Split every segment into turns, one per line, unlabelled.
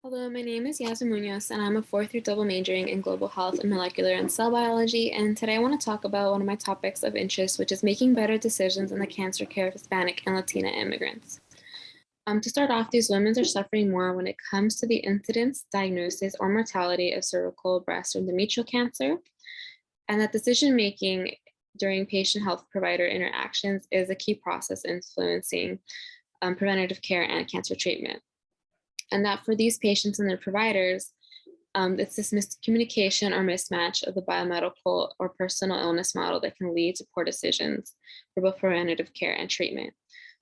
Hello, my name is Yazmin Munoz, and I'm a fourth year double majoring in global health and molecular and cell biology. And today I want to talk about one of my topics of interest, which is making better decisions in the cancer care of Hispanic and Latina immigrants. To start off, these women are suffering more when it comes to the incidence, diagnosis, or mortality of cervical, breast, or endometrial cancer, and that decision making during patient health provider interactions is a key process influencing preventative care and cancer treatment. And that for these patients and their providers, it's this miscommunication or mismatch of the biomedical or personal illness model that can lead to poor decisions for both preventative care and treatment.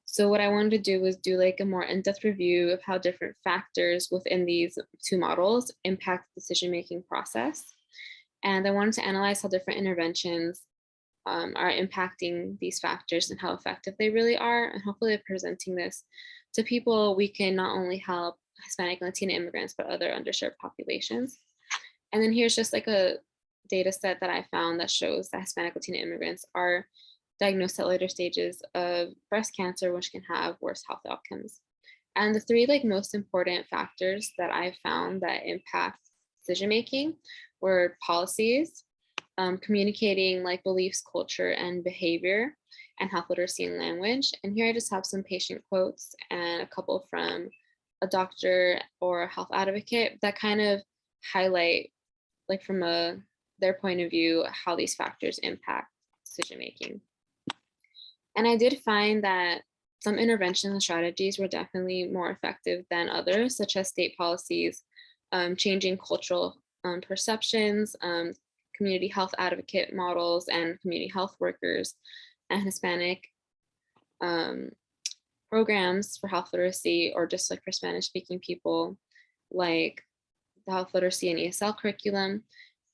So what I wanted to do was do like a more in-depth review of how different factors within these two models impact the decision-making process. And I wanted to analyze how different interventions are impacting these factors and how effective they really are. And hopefully presenting this to people, we can not only help Hispanic and Latina immigrants, but other underserved populations. And then here's just like a data set that I found that shows that Hispanic Latina immigrants are diagnosed at later stages of breast cancer, which can have worse health outcomes. And the three like most important factors that I found that impact decision making were policies, communicating like beliefs, culture, and behavior, and health literacy and language. And here I just have some patient quotes and a couple from a doctor or a health advocate that kind of highlight, like from their point of view, how these factors impact decision making. And I did find that some interventions and strategies were definitely more effective than others, such as state policies, changing cultural perceptions, community health advocate models, and community health workers, and Hispanic programs for health literacy, or just like for Spanish speaking people, like the health literacy and ESL curriculum.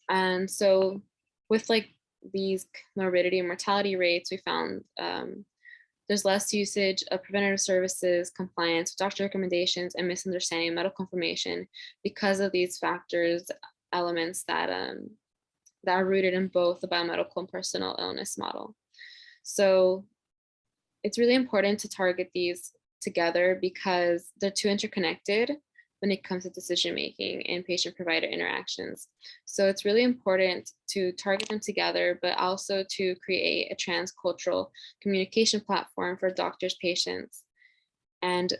And so with like these morbidity and mortality rates, we found there's less usage of preventative services, compliance with doctor recommendations, and misunderstanding of medical information because of these factors, elements that are rooted in both the biomedical and personal illness model. So it's really important to target these together because they're too interconnected when it comes to decision making and patient provider interactions. So it's really important to target them together, but also to create a transcultural communication platform for doctors, patients, and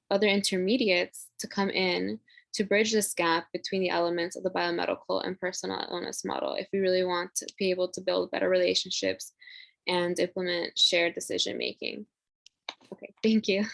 other intermediates to come in to bridge this gap between the elements of the biomedical and personal illness model if we really want to be able to build better relationships and implement shared decision making. Okay, thank you.